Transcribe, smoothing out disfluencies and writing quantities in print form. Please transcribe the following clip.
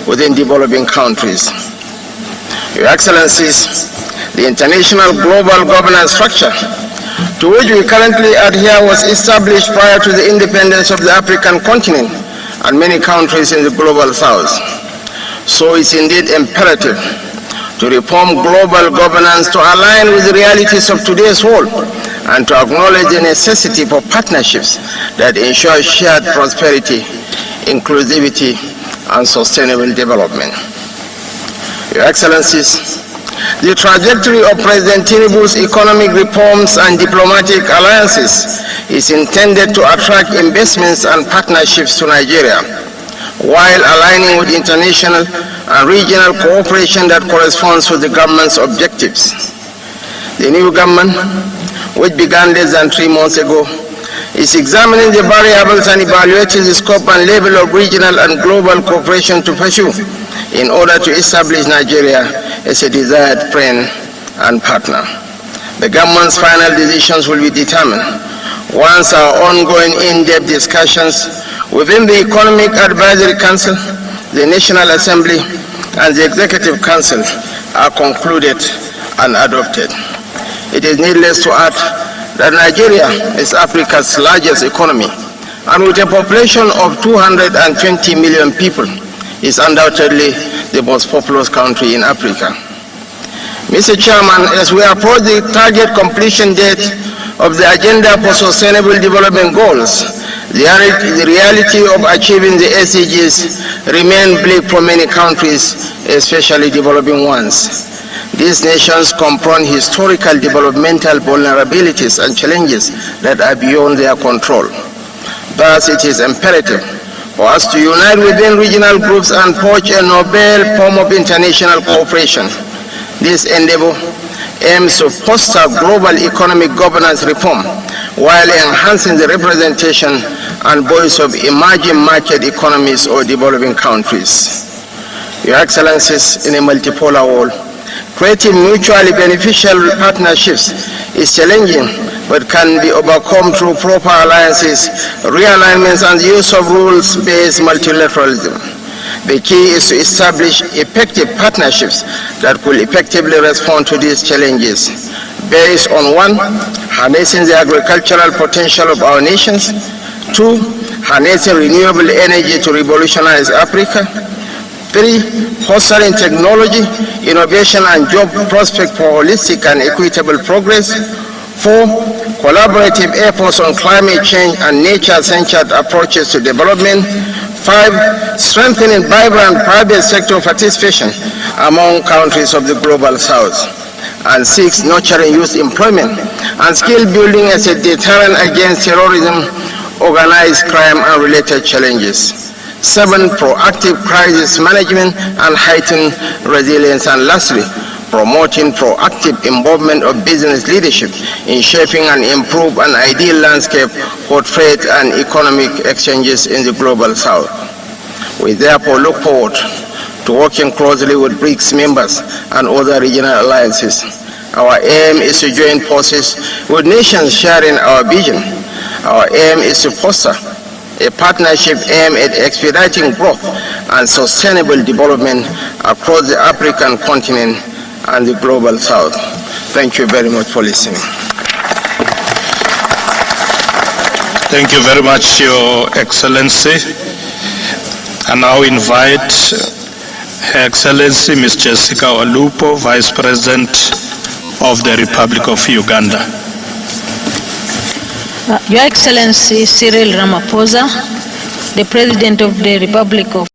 within developing countries. Your Excellencies, the international global governance structure to which we currently adhere was established prior to the independence of the African continent and many countries in the global south. So it's indeed imperative to reform global governance to align with the realities of today's world and to acknowledge the necessity for partnerships that ensure shared prosperity, inclusivity, and sustainable development. Your Excellencies, the trajectory of President Tinubu's economic reforms and diplomatic alliances is intended to attract investments and partnerships to Nigeria, while aligning with international and regional cooperation that corresponds with the government's objectives. The new government, which began less than 3 months ago, is examining the variables and evaluating the scope and level of regional and global cooperation to pursue in order to establish Nigeria as a desired friend and partner. The government's final decisions will be determined once our ongoing in-depth discussions within the Economic Advisory Council, the National Assembly, and the Executive Council are concluded and adopted. It is needless to add that Nigeria is Africa's largest economy, and with a population of 220 million people, is undoubtedly the most populous country in Africa. Mr. Chairman, as we approach the target completion date of the Agenda for Sustainable Development Goals, the reality of achieving the SDGs remains bleak for many countries, especially developing ones. These nations confront historical developmental vulnerabilities and challenges that are beyond their control. Thus, it is imperative for us to unite within regional groups and forge a novel form of international cooperation. This endeavor aims to foster global economic governance reform while enhancing the representation and voice of emerging market economies or developing countries. Your Excellencies, in a multipolar world, creating mutually beneficial partnerships is challenging, but can be overcome through proper alliances, realignments, and the use of rules-based multilateralism. The key is to establish effective partnerships that could effectively respond to these challenges, based on 1, harnessing the agricultural potential of our nations, 2, harnessing renewable energy to revolutionize Africa, 3, fostering technology, innovation, and job prospects for holistic and equitable progress, 4, collaborative efforts on climate change and nature-centered approaches to development, 5, strengthening vibrant private sector participation among countries of the global south, and 6, nurturing youth employment and skill building as a deterrent against terrorism, organized crime, and related challenges. 7, proactive crisis management and heightened resilience. And lastly, promoting proactive involvement of business leadership in shaping and improve an ideal landscape for trade and economic exchanges in the global south. We therefore look forward to working closely with BRICS members and other regional alliances. Our aim is to join forces with nations sharing our vision. Our aim is to foster a partnership aimed at expediting growth and sustainable development across the African continent and the global south. Thank you very much for listening. Thank you very much, Your Excellency. I now invite Her Excellency Ms. Jessica Olupo, Vice President of the Republic of Uganda. Your Excellency Cyril Ramaphosa, the President of the Republic of